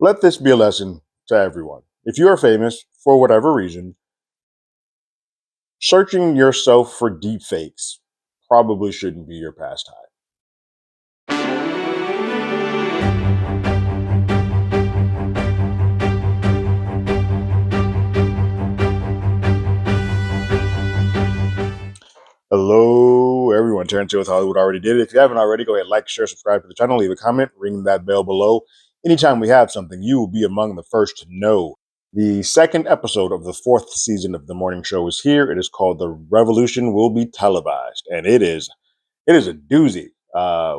Let this be a lesson to everyone. If you are famous for whatever reason, searching yourself for deepfakes probably shouldn't be your pastime. Hello, everyone. Terrence here with Hollywood Already Did It. If you haven't already, go ahead, like, share, subscribe to the channel, leave a comment, ring that bell below. Anytime we have something, you will be among the first to know. The second episode of the fourth season of the morning show is here. It is called The Revolution Will Be Televised, and it is a doozy.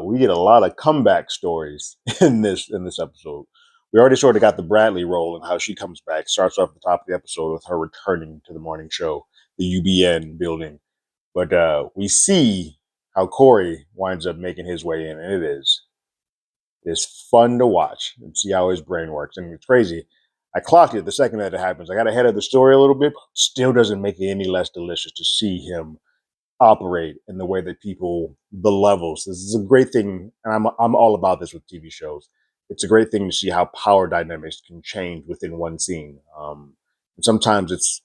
We get a lot of comeback stories in this episode. We already sort of got the Bradley role and how she comes back. Starts off at the top of the episode with her returning to the morning show, the UBN building. But we see how Corey winds up making his way in, and it's fun to watch and see how his brain works. And it's crazy. I clocked it the second that it happens. I got ahead of the story a little bit, but still doesn't make it any less delicious to see him operate in the way that the levels. This is a great thing, and I'm all about this with TV shows. It's a great thing to see how power dynamics can change within one scene. And sometimes it's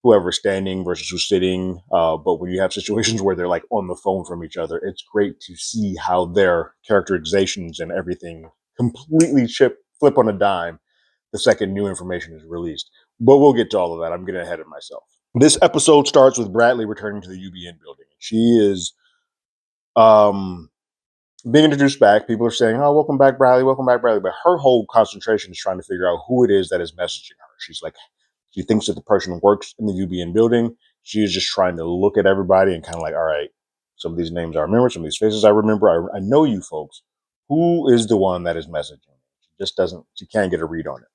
whoever's standing versus who's sitting. But when you have situations where they're like on the phone from each other, it's great to see how their characterizations and everything completely flip on a dime the second new information is released. But we'll get to all of that. I'm getting ahead of myself. This episode starts with Bradley returning to the UBN building. She is being introduced back. People are saying, "Oh, welcome back, Bradley. Welcome back, Bradley." But her whole concentration is trying to figure out who it is that is messaging her. She thinks that the person works in the UBN building. She is just trying to look at everybody and kind of like, all right, some of these names I remember, some of these faces I remember. I know you folks. Who is the one that is messaging? She can't get a read on it.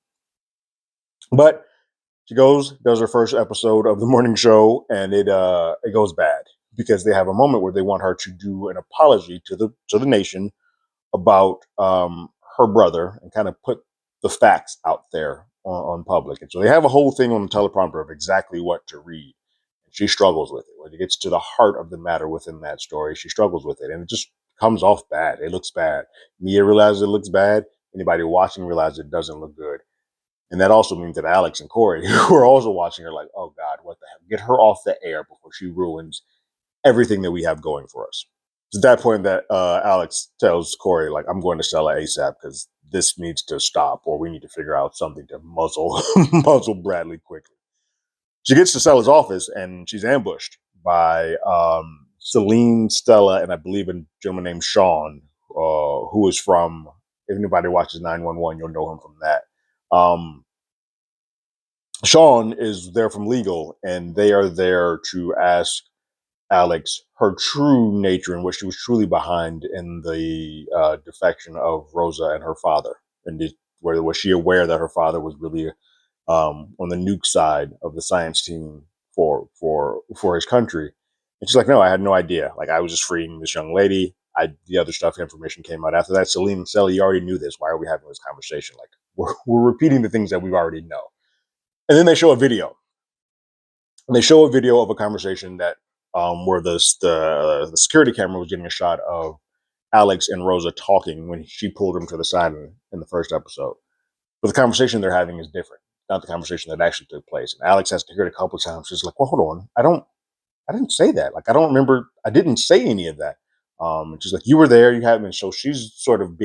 But she does her first episode of the morning show, and it goes bad because they have a moment where they want her to do an apology to the nation about her brother and kind of put the facts out there on public. And so they have a whole thing on the teleprompter of exactly what to read. And she struggles with it. When it gets to the heart of the matter within that story, she struggles with it. And it just comes off bad. It looks bad. Mia realizes it looks bad. Anybody watching realizes it doesn't look good. And that also means that Alex and Corey, who are also watching, are like, oh God, what the hell? Get her off the air before she ruins everything that we have going for us. It's at that point that Alex tells Corey, like, I'm going to Stella ASAP because this needs to stop, or we need to figure out something to muzzle Bradley quickly. She gets to Stella's office and she's ambushed by Celine, Stella, and I believe a gentleman named Sean, who is from, if anybody watches 911, you'll know him from that. Sean is there from legal, and they are there to ask Alex her true nature and what she was truly behind in the defection of Rosa and her father. And was she aware that her father was really on the nuke side of the science team for his country? And she's like, no, I had no idea. Like, I was just freeing this young lady. The other information came out after that. Celine and Sally, you already knew this. Why are we having this conversation? Like, we're repeating the things that we already know. And then they show a video. And they show a video of a conversation that where the security camera was getting a shot of Alex and Rosa talking when she pulled him to the side in the first episode. But the conversation they're having is different, not the conversation that actually took place. And Alex has to hear it a couple of times. She's like, well, hold on. I didn't say that. Like, I don't remember. I didn't say any of that. And she's like, you were there. You haven't. So she's sort of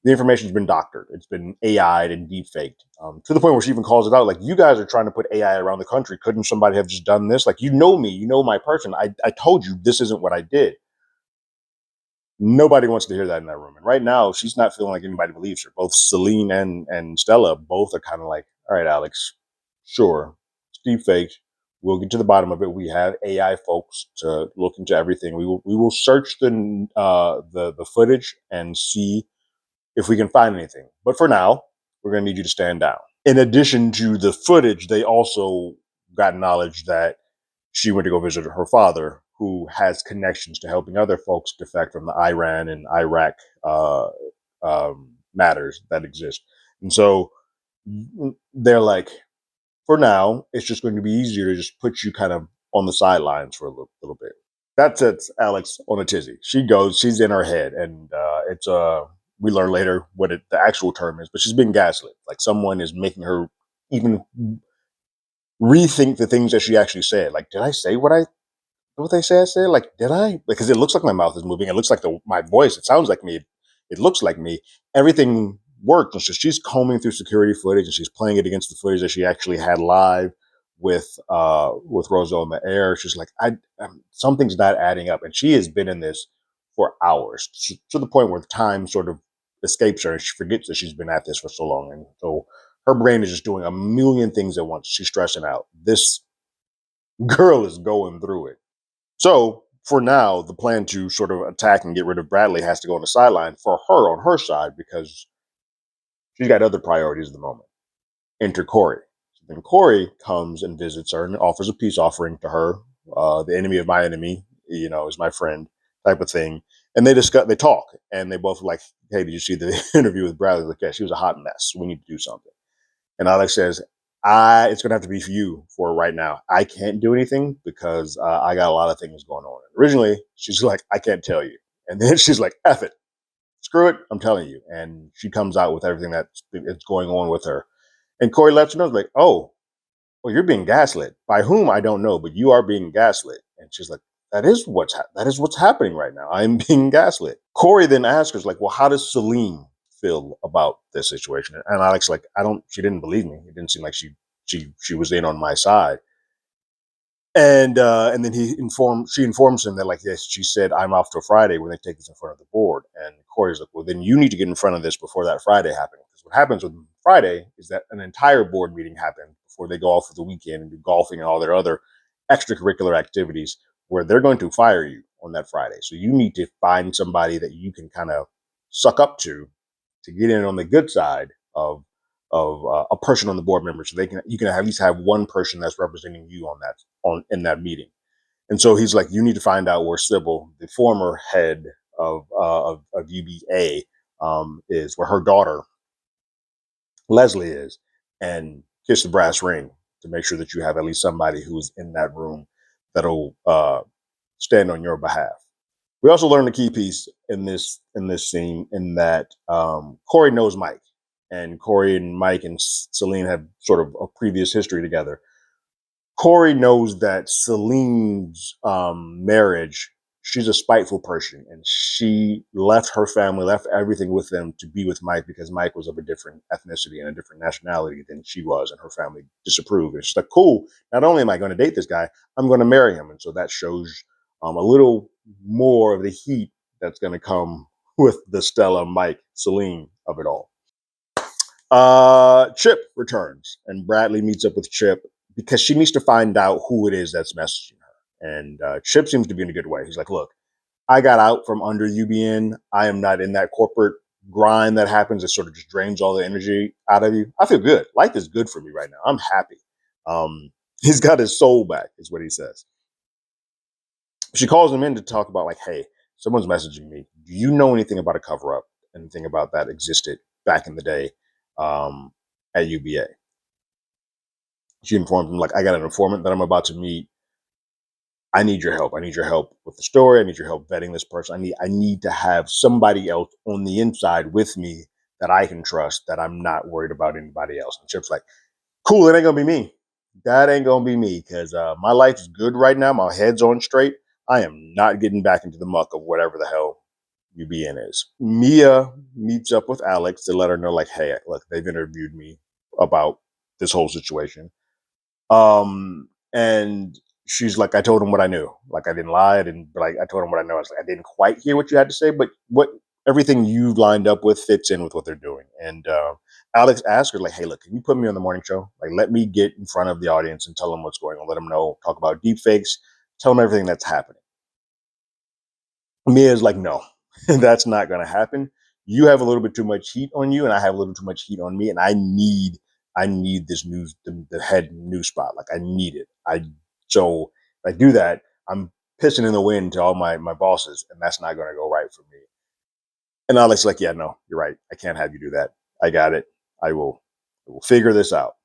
the information's been doctored. It's been AI'd and deepfaked to the point where she even calls it out. Like, you guys are trying to put AI around the country. Couldn't somebody have just done this? Like, you know me, you know my person. I told you this isn't what I did. Nobody wants to hear that in that room. And right now, she's not feeling like anybody believes her. Both Celine and Stella both are kind of like, all right, Alex, sure, it's deepfaked. We'll get to the bottom of it. We have AI folks to look into everything. We will search the footage and see if we can find anything. But for now, we're going to need you to stand down. In addition to the footage, they also got knowledge that she went to go visit her father, who has connections to helping other folks defect from the Iran and Iraq matters that exist. And so they're like, for now, it's just going to be easier to just put you kind of on the sidelines for a little bit. That sets Alex on a tizzy. She's in her head, and it's we learn later what the actual term is, but she's being gaslit. Like someone is making her even rethink the things that she actually said. Like, did I say what they say I said? Like, did I? Because it looks like my mouth is moving. It looks like my voice. It sounds like me. It looks like me. Everything worked. And so she's combing through security footage and she's playing it against the footage that she actually had live with Roselle in the air. She's like, something's not adding up. And she has been in this for hours to the point where time sort of escapes her and she forgets that she's been at this for so long. And so her brain is just doing a million things at once. She's stressing out. This girl is going through it. So for now, the plan to sort of attack and get rid of Bradley has to go on the sideline for her on her side because she's got other priorities at the moment. Enter Corey. So then Corey comes and visits her and offers a peace offering to her. The enemy of my enemy, is my friend, type of thing. And they talk, and they both like, hey, did you see the interview with Bradley? Like, yeah, she was a hot mess. We need to do something. And Alex says, it's gonna have to be for you for right now. I can't do anything because I got a lot of things going on. Originally, she's like, I can't tell you. And then she's like, F it. Screw it, I'm telling you. And she comes out with everything that's going on with her. And Corey lets her know, like, oh, well, you're being gaslit. By whom, I don't know, but you are being gaslit. And she's like, that is what's happening right now. I'm being gaslit. Corey then asks her, like, well, how does Celine feel about this situation? And Alex, like, she didn't believe me. It didn't seem like she was in on my side. And then she informs him that, like, yes, she said, I'm off till Friday when they take this in front of the board. And Corey's like, well, then you need to get in front of this before that Friday happens. Because what happens with Friday is that an entire board meeting happens before they go off for the weekend and do golfing and all their other extracurricular activities where they're going to fire you on that Friday. So you need to find somebody that you can kind of suck up to get in on the good side of a person on the board member, so you can at least have one person that's representing you in that meeting. And so he's like, you need to find out where Sybil, the former head of UBA, is, where her daughter Leslie is, and kiss the brass ring to make sure that you have at least somebody who's in that room that'll stand on your behalf. We also learned a key piece in this scene in that Corey knows Mike, and Corey and Mike and Celine have sort of a previous history together. Corey knows that Celine's marriage, she's a spiteful person, and she left her family, left everything with them to be with Mike because Mike was of a different ethnicity and a different nationality than she was, and her family disapproved. And she's like, cool, not only am I going to date this guy, I'm going to marry him. And so that shows a little more of the heat that's going to come with the Stella, Mike, Celine of it all. Chip returns, and Bradley meets up with Chip because she needs to find out who it is that's messaging her. And Chip seems to be in a good way. He's like, look, I got out from under UBN. I am not in that corporate grind that happens that sort of just drains all the energy out of you. I feel good. Life is good for me right now. I'm happy. He's got his soul back, is what he says. She calls him in to talk about, like, hey, someone's messaging me. Do you know anything about a cover-up? Anything about that existed back in the day at UBA? She informed him, like, I got an informant that I'm about to meet. I need your help. I need your help with the story. I need your help vetting this person. I need to have somebody else on the inside with me that I can trust, that I'm not worried about anybody else. And Chip's like, cool, it ain't gonna be me. That ain't gonna be me, because my life is good right now. My head's on straight. I am not getting back into the muck of whatever the hell UBN is. Mia meets up with Alex to let her know, like, hey, look, they've interviewed me about this whole situation. And she's like, I told him what I knew. Like, I didn't lie. I told him what I know. I was like, I didn't quite hear what you had to say, but everything you lined up with fits in with what they're doing. And Alex asked her, like, hey, look, can you put me on the morning show? Like, let me get in front of the audience and tell them what's going on. Let them know, talk about deep fakes, tell them everything that's happening. Mia's like, no, that's not going to happen. You have a little bit too much heat on you, and I have a little too much heat on me, and I need this news, the head news spot. Like, I need it. So if I do that, I'm pissing in the wind to all my bosses, and that's not going to go right for me. And Alex is like, yeah, no, you're right. I can't have you do that. I got it. I will figure this out.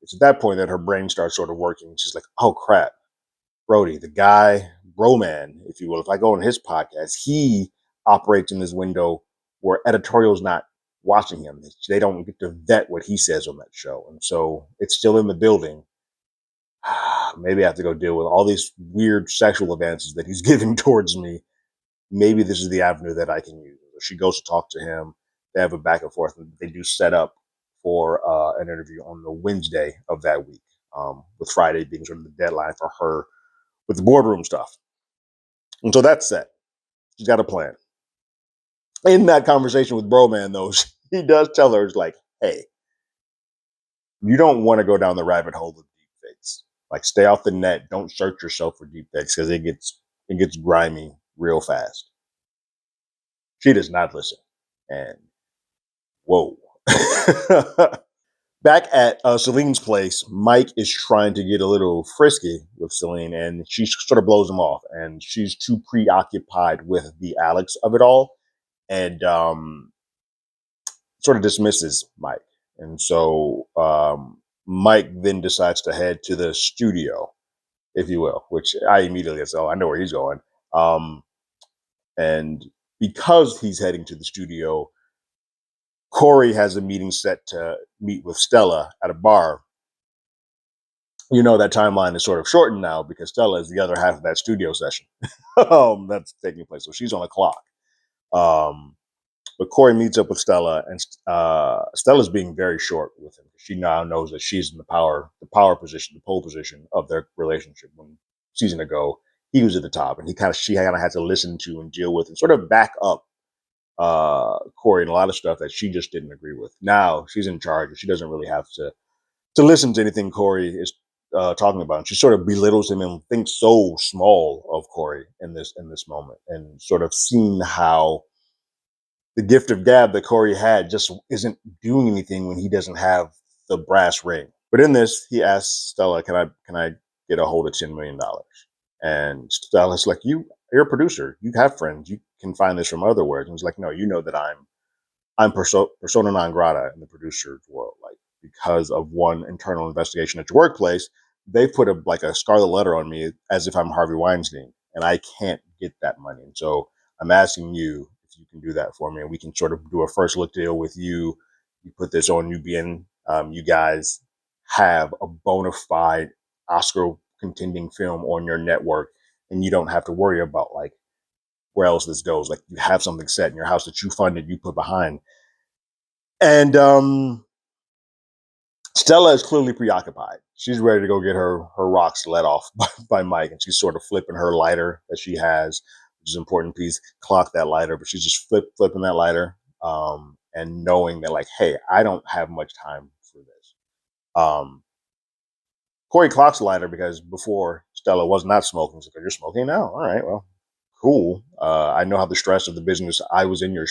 It's at that point that her brain starts sort of working. She's like, oh, crap. Brody, the guy, Broman, if you will, if I go on his podcast, he operates in this window where editorial's not watching him. They don't get to vet what he says on that show. And so it's still in the building. Maybe I have to go deal with all these weird sexual advances that he's giving towards me. Maybe this is the avenue that I can use. She goes to talk to him. They have a back and forth, and they do set up for an interview on the Wednesday of that week, with Friday being sort of the deadline for her with the boardroom stuff. And so that's set. She's got a plan. In that conversation with Broman, though, he does tell her, like, hey, you don't want to go down the rabbit hole of deep fakes. Like, stay off the net. Don't search yourself for deep fakes because it gets grimy real fast. She does not listen. And whoa. Back at Celine's place, Mike is trying to get a little frisky with Celine, and she sort of blows him off. And she's too preoccupied with the Alex of it all, and sort of dismisses Mike. And so Mike then decides to head to the studio, if you will, which I immediately said, oh, I know where he's going. And because he's heading to the studio, Corey has a meeting set to meet with Stella at a bar. You know, that timeline is sort of shortened now because Stella is the other half of that studio session that's taking place. So she's on the clock. But Corey meets up with Stella, and Stella's being very short with him. She now knows that she's in the power position, the pole position of their relationship. When season ago, he was at the top, and she kind of had to listen to and deal with and sort of back up Corey and a lot of stuff that she just didn't agree with. Now she's in charge, and she doesn't really have to listen to anything Corey is talking about. And she sort of belittles him and thinks so small of Corey in this moment, and sort of seeing how the gift of gab that Corey had just isn't doing anything when he doesn't have the brass ring. But in this, he asks Stella, "Can I get a hold of $10 million?" And Stella's like, "You're a producer. You have friends. You can find this from other words." And he's like, "No, you know that I'm persona non grata in the producer world. Like, because of one internal investigation at your workplace, they put a scarlet letter on me as if I'm Harvey Weinstein, and I can't get that money. And so I'm asking you if you can do that for me, and we can sort of do a first look deal with you. You put this on UBN. You guys have a bona fide Oscar contending film on your network, and you don't have to worry about like where else this goes. Like, you have something set in your house that you funded, you put behind." And Stella is clearly preoccupied. She's ready to go get her rocks let off by Mike, and she's sort of flipping her lighter that she has, which is an important piece. Clock that lighter, but she's just flipping that lighter, and knowing that, like, hey, I don't have much time for this. Corey clocks the lighter because before Stella was not smoking. She's like, "You're smoking now? All right, well, cool. I know how the stress of the business. I was in your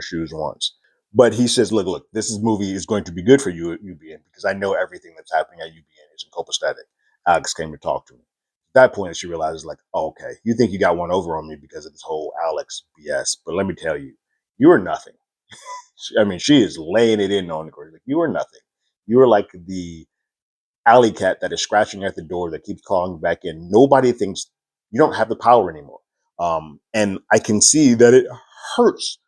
shoes once." But he says, look, this movie is going to be good for you at UBN because I know everything that's happening at UBN isn't copacetic. Alex came to talk to me. At that point, she realizes, like, oh, okay, you think you got one over on me because of this whole Alex BS. But let me tell you, you are nothing. She is laying it in on the court. Like, you are nothing. You are like the alley cat that is scratching at the door that keeps calling back in. Nobody thinks you don't have the power anymore. And I can see that it hurts.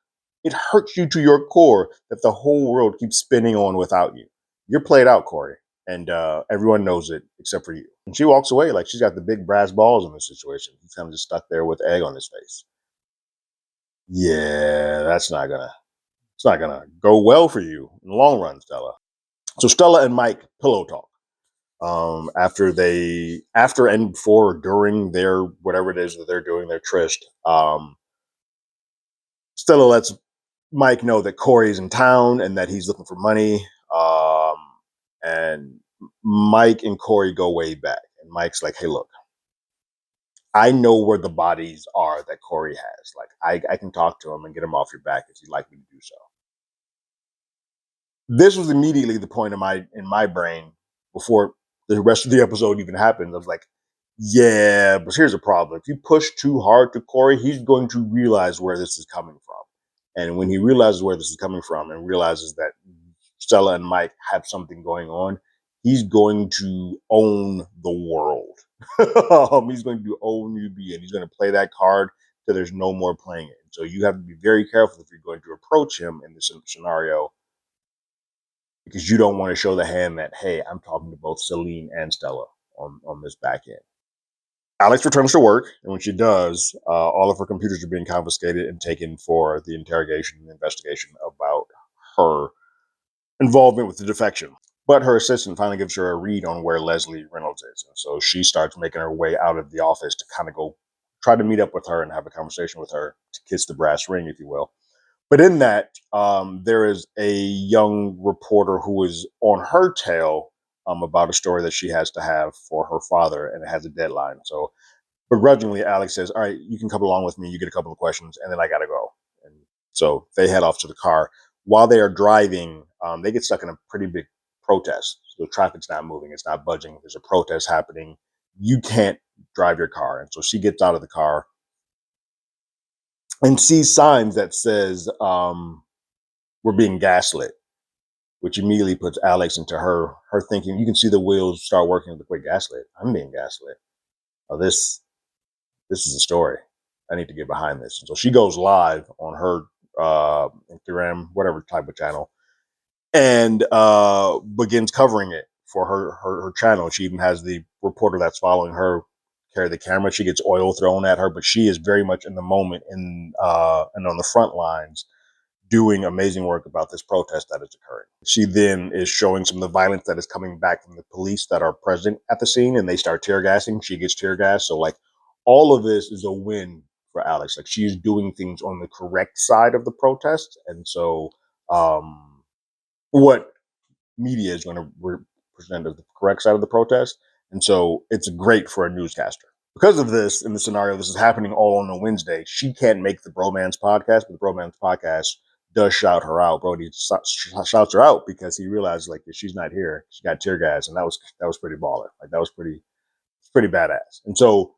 It hurts you to your core that the whole world keeps spinning on without you. You're played out, Corey, and everyone knows it except for you. And she walks away like she's got the big brass balls in this situation. He's kind of just stuck there with egg on his face. Yeah, it's not gonna go well for you in the long run, Stella. So Stella and Mike pillow talk. After and before or during their whatever it is that they're doing, their tryst, Stella lets Mike know that Corey's in town and that he's looking for money. And Mike and Corey go way back. And Mike's like, "Hey, look, I know where the bodies are that Corey has. Like, I can talk to him and get him off your back if you'd like me to do so." This was immediately the point in my brain before the rest of the episode even happened. I was like, yeah, but here's the problem. If you push too hard to Corey, he's going to realize where this is coming from. And when he realizes where this is coming from and realizes that Stella and Mike have something going on, he's going to own the world. He's going to own UB, and he's going to play that card till there's no more playing it. So you have to be very careful if you're going to approach him in this scenario, because you don't want to show the hand that, hey, I'm talking to both Celine and Stella on this back end. Alex returns to work, and when she does, all of her computers are being confiscated and taken for the interrogation and investigation about her involvement with the defection. But her assistant finally gives her a read on where Leslie Reynolds is. And so she starts making her way out of the office to kind of go try to meet up with her and have a conversation with her to kiss the brass ring, if you will. But in that, there is a young reporter who is on her tail about a story that she has to have for her father, and it has a deadline. So begrudgingly, Alex says, "All right, you can come along with me. You get a couple of questions, and then I got to go." And so they head off to the car. While they are driving, they get stuck in a pretty big protest. So the traffic's not moving; it's not budging. There's a protest happening. You can't drive your car, and so she gets out of the car and sees signs that says, "We're being gaslit," which immediately puts Alex into her thinking. You can see the wheels start working. Like, wait, gaslit? I'm being gaslit. Oh, this is a story. I need to get behind this. And so she goes live on her Instagram, whatever type of channel, and begins covering it for her channel. She even has the reporter that's following her carry the camera. She gets oil thrown at her, but she is very much in the moment and on the front lines doing amazing work about this protest that is occurring. She then is showing some of the violence that is coming back from the police that are present at the scene, and they start tear gassing. She gets tear gas. So like all of this is a win for Alex. Like she's doing things on the correct side of the protest. And so what media is going to present as the correct side of the protest. And so it's great for a newscaster. Because of this, in the scenario, this is happening all on a Wednesday. She can't make the Bromance podcast, but the Bromance podcast does shout her out. Brody shouts her out because he realizes like if she's not here, she got tear gas, and that was pretty baller. Like that was pretty badass. And so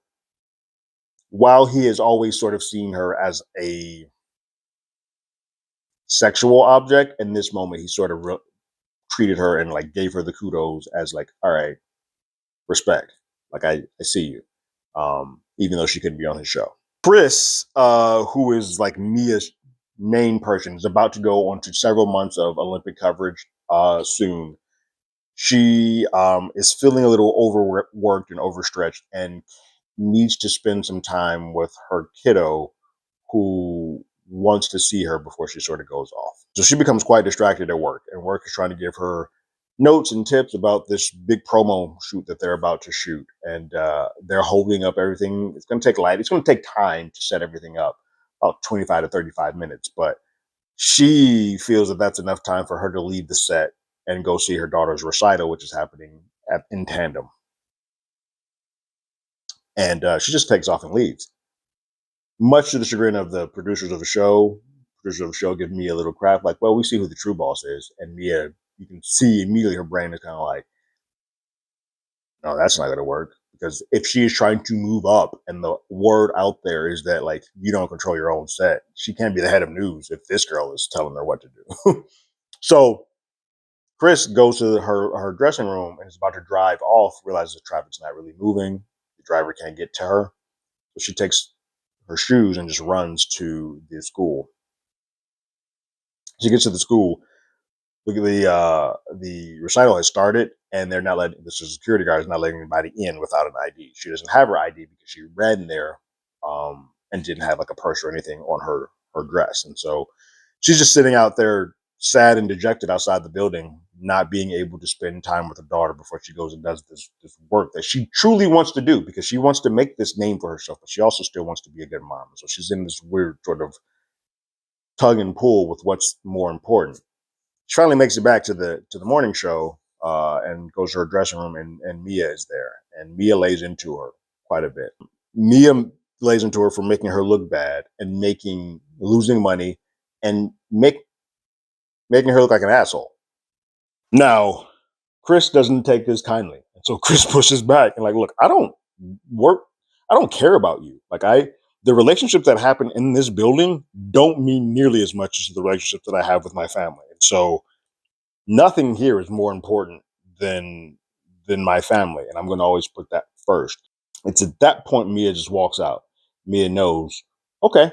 while he has always sort of seen her as a sexual object, in this moment he sort of treated her and like gave her the kudos as like, all right, respect. Like I see you, even though she couldn't be on his show. Chris, who is like Mia's main person, is about to go on to several months of Olympic coverage soon. She is feeling a little overworked and overstretched and needs to spend some time with her kiddo who wants to see her before she sort of goes off. So she becomes quite distracted at work, and work is trying to give her notes and tips about this big promo shoot that they're about to shoot. And they're holding up everything. It's going to take light. It's going to take time to set everything up, about 25 to 35 minutes. But she feels that that's enough time for her to leave the set and go see her daughter's recital, which is happening in tandem. And she just takes off and leaves. Much to the chagrin of the producers of the show give Mia a little crap, like, well, we see who the true boss is. And Mia, you can see immediately her brain is kind of like, no, that's not going to work. Because if she is trying to move up and the word out there is that, like, you don't control your own set, she can't be the head of news if this girl is telling her what to do. So Chris goes to her dressing room and is about to drive off, realizes the traffic's not really moving. The driver can't get to her. So she takes her shoes and just runs to the school. She gets to the school. The recital has started, and they're not letting the security guard is not letting anybody in without an ID. She doesn't have her ID because she ran there and didn't have like a purse or anything on her dress, and so she's just sitting out there, sad and dejected outside the building, not being able to spend time with her daughter before she goes and does this work that she truly wants to do because she wants to make this name for herself, but she also still wants to be a good mom. So she's in this weird sort of tug and pull with what's more important. She finally makes it back to the morning show and goes to her dressing room, and Mia is there, and Mia lays into her quite a bit. Mia lays into her for making her look bad and losing money and making her look like an asshole. Now, Chris doesn't take this kindly, and so Chris pushes back and like, look, I don't care about you. Like the relationships that happen in this building don't mean nearly as much as the relationships that I have with my family. And so nothing here is more important than my family. And I'm going to always put that first. It's at that point Mia just walks out. Mia knows Okay,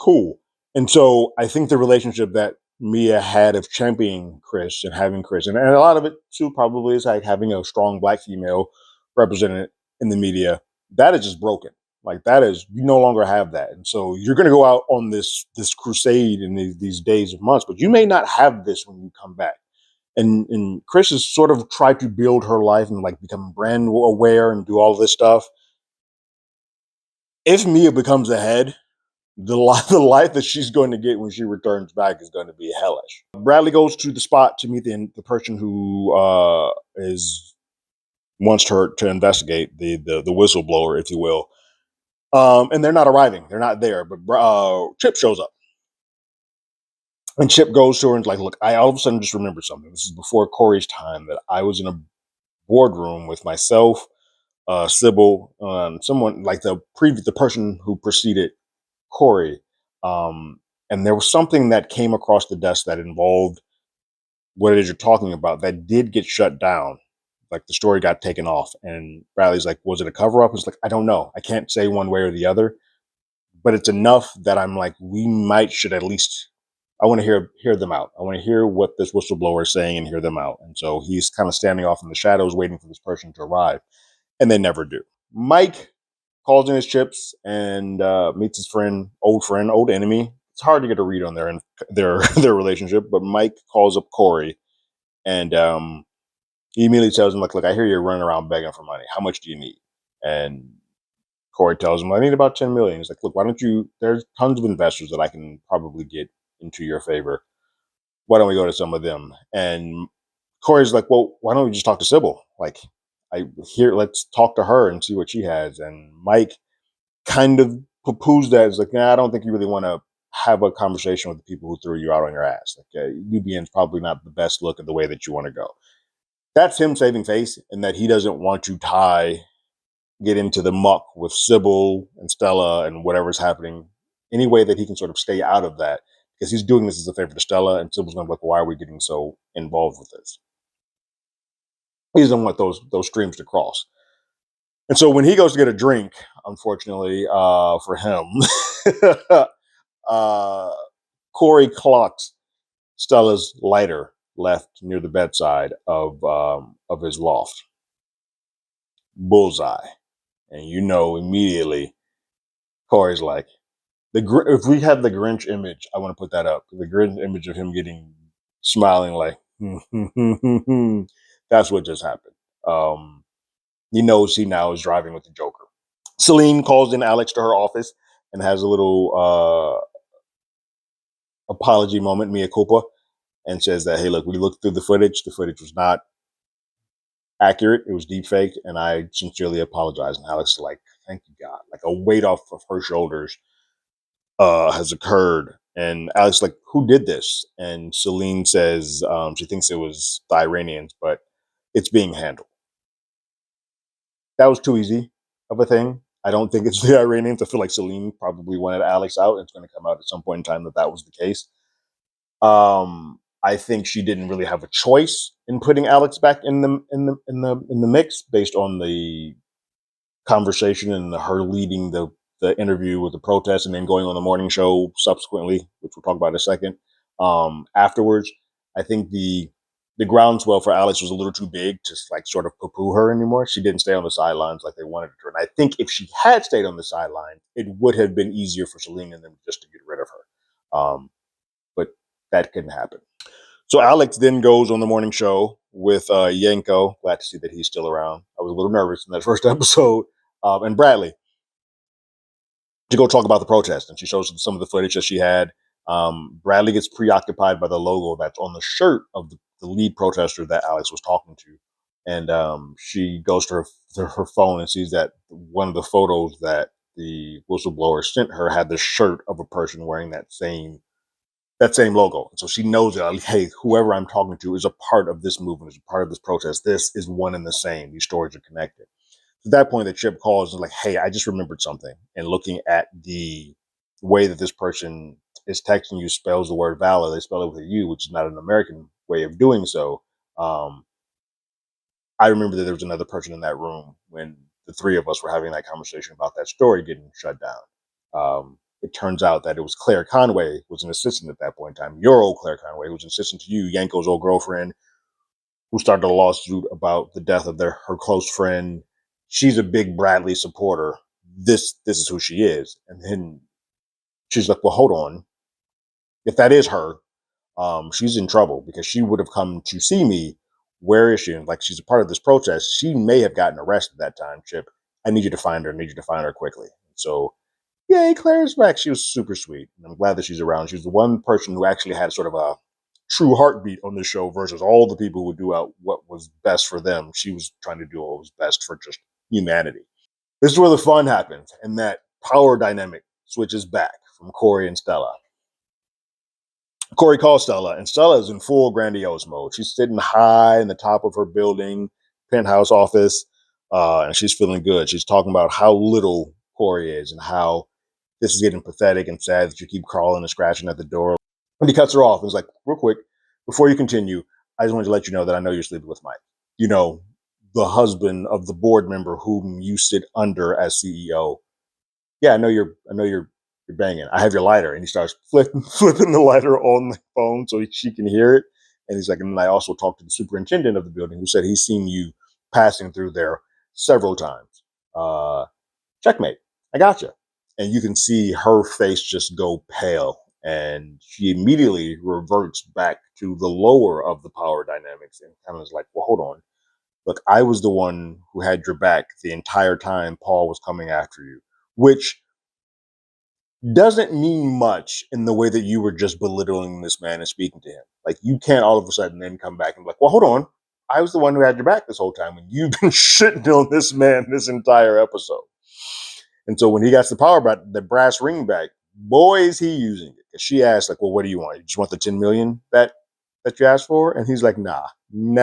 cool. And so I think the relationship that Mia had of championing Chris and having Chris, and a lot of it too probably is like having a strong black female represented in the media, that is just broken. Like that is you no longer have that. And so you're gonna go out on this crusade in these days of months, but you may not have this when you come back. And Chris has sort of tried to build her life and like become brand aware and do all this stuff. If Mia becomes the head, the life that she's going to get when she returns back is going to be hellish. Bradley goes to the spot to meet the person who is wants her to investigate the whistleblower, if you will. And they're not arriving; they're not there. But Chip shows up, and Chip goes to her and is like, "Look, I all of a sudden just remembered something. This is before Corey's time. That I was in a boardroom with myself, Sybil, someone like the person who preceded Corey. And there was something that came across the desk that involved what it is you're talking about that did get shut down. Like the story got taken off. And Bradley's like, was it a cover up? It's like, I don't know. I can't say one way or the other, but it's enough that I'm like, we might should at least I want to hear them out. I want to hear what this whistleblower is saying and hear them out. And so he's kind of standing off in the shadows waiting for this person to arrive. And they never do. Mike calls in his chips and meets his friend, old enemy. It's hard to get a read on their their relationship, but Mike calls up Corey and he immediately tells him, like, look, I hear you're running around begging for money. How much do you need? And Corey tells him, I need about 10 million. He's like, look, why don't you? There's tons of investors that I can probably get into your favor. Why don't we go to some of them? And Corey's like, well, why don't we just talk to Sybil? Like, let's talk to her and see what she has. And Mike kind of poo-poos that. It's like, nah, I don't think you really want to have a conversation with the people who threw you out on your ass. Like, UBN's probably not the best look at the way that you want to go. That's him saving face, and that he doesn't want to get into the muck with Sybil and Stella and whatever's happening. Any way that he can sort of stay out of that, because he's doing this as a favor to Stella, and Sybil's going to be like, why are we getting so involved with this? He doesn't want those streams to cross. And so when he goes to get a drink, unfortunately for him, uh, Corey clocks Stella's lighter left near the bedside of his loft. Bullseye, and you know immediately Corey's like if we have the Grinch image, I want to put that up. The Grinch image of him smiling like that's what just happened. He knows he now is driving with the Joker. Celine calls in Alex to her office and has a little apology moment, mea culpa, and says that, hey, look, we looked through the footage. The footage was not accurate. It was deep faked, and I sincerely apologize. And Alex is like, thank you, God. Like a weight off of her shoulders has occurred. And Alex is like, who did this? And Celine says she thinks it was the Iranians, but it's being handled. That was too easy of a thing. I don't think it's the Iranians. I feel like Celine probably wanted Alex out. It's going to come out at some point in time that was the case. I think she didn't really have a choice in putting Alex back in the mix based on the conversation and her leading the interview with the protest and then going on the morning show subsequently, which we'll talk about in a second. Afterwards, I think the groundswell for Alex was a little too big to like sort of poo-poo her anymore. She didn't stay on the sidelines like they wanted her. And I think if she had stayed on the sideline, it would have been easier for Celine and them just to get rid of her. But that couldn't happen. So Alex then goes on the morning show with Yanko. Glad to see that he's still around. I was a little nervous in that first episode. And Bradley to go talk about the protest. And she shows some of the footage that she had. Bradley gets preoccupied by the logo that's on the shirt of the lead protester that Alex was talking to. And she goes to her phone and sees that one of the photos that the whistleblower sent her had the shirt of a person wearing that same logo. And so she knows that, like, hey, whoever I'm talking to is a part of this movement, is a part of this protest. This is one and the same. These stories are connected. At that point, the Chip calls and like, hey, I just remembered something. And looking at the way that this person is texting you spells the word valor, they spell it with a U, which is not an American way of doing so. I remember that there was another person in that room when the three of us were having that conversation about that story getting shut down. it turns out that it was Claire Conway, who was an assistant at that point in time. Your old Claire Conway, who was an assistant to you, Yanko's old girlfriend, who started a lawsuit about the death of her close friend. She's a big Bradley supporter. This is who she is. And then she's like, well, hold on. If that is her, she's in trouble because she would have come to see me. Where is she? And like, she's a part of this protest. She may have gotten arrested that time, Chip. I need you to find her. I need you to find her quickly. So, yay, Claire's back. She was super sweet. And I'm glad that she's around. She's the one person who actually had sort of a true heartbeat on this show versus all the people who would do out what was best for them. She was trying to do what was best for just humanity. This is where the fun happens, and that power dynamic switches back from Corey and Stella. Corey calls Stella, and Stella is in full grandiose mode. She's sitting high in the top of her building, penthouse office, and she's feeling good. She's talking about how little Corey is and how this is getting pathetic and sad that you keep crawling and scratching at the door. And he cuts her off and is like, real quick, before you continue, I just wanted to let you know that I know you're sleeping with Mike. You know, the husband of the board member whom you sit under as CEO. Yeah, I know you're banging. I have your lighter. And he starts flipping the lighter on the phone so she can hear it. And he's like, and I also talked to the superintendent of the building who said he's seen you passing through there several times. Checkmate. I gotcha. And you can see her face just go pale. And she immediately reverts back to the lower of the power dynamics and kind of is like, well, hold on. Look, I was the one who had your back the entire time Paul was coming after you, which doesn't mean much in the way that you were just belittling this man and speaking to him. Like, you can't all of a sudden then come back and be like, well, hold on. I was the one who had your back this whole time when you've been shitting on this man this entire episode. And so when he got the power back, the brass ring back, boy, is he using it. Because she asked, like, well, what do you want? You just want the 10 million that you asked for? And he's like, nah. And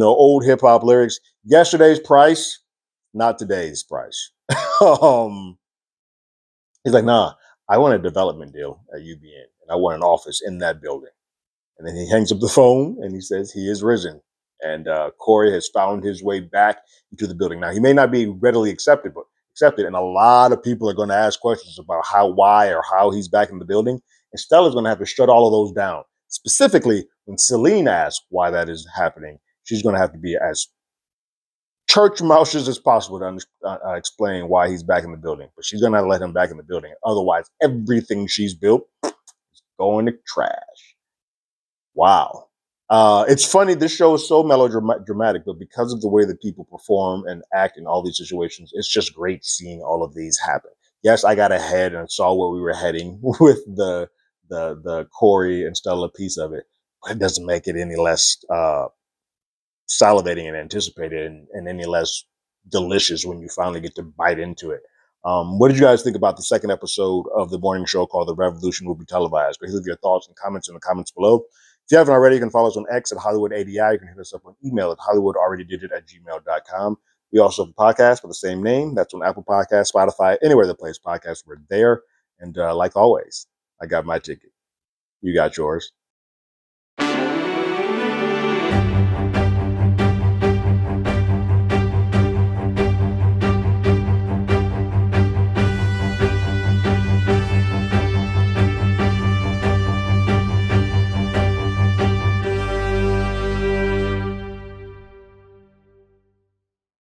the old hip hop lyrics, yesterday's price, not today's price. um, he's like, nah, I want a development deal at UBN, and I want an office in that building. And then he hangs up the phone and he says he is risen. And Corey has found his way back into the building. Now, he may not be readily accepted, and a lot of people are going to ask questions about why, or how he's back in the building. And Stella's going to have to shut all of those down. Specifically, when Celine asks why that is happening, she's going to have to be as church moushes as possible to explain why he's back in the building. But she's going to let him back in the building. Otherwise, everything she's built is going to trash. Wow. It's funny. This show is so melodramatic, but because of the way that people perform and act in all these situations, it's just great seeing all of these happen. Yes, I got ahead and saw where we were heading with the Corey and Stella piece of it, but it doesn't make it any less salivating and anticipated and any less delicious when you finally get to bite into it. What did you guys think about the second episode of the morning show called The Revolution Will Be Televised? Leave your thoughts and comments in the comments below. If you haven't already, you can follow us on X at HollywoodADI. You can hit us up on email at HollywoodAlreadyDidIt@gmail.com. We also have a podcast with the same name. That's on Apple Podcasts, Spotify, anywhere that plays podcasts. We're there. And like always, I got my ticket. You got yours.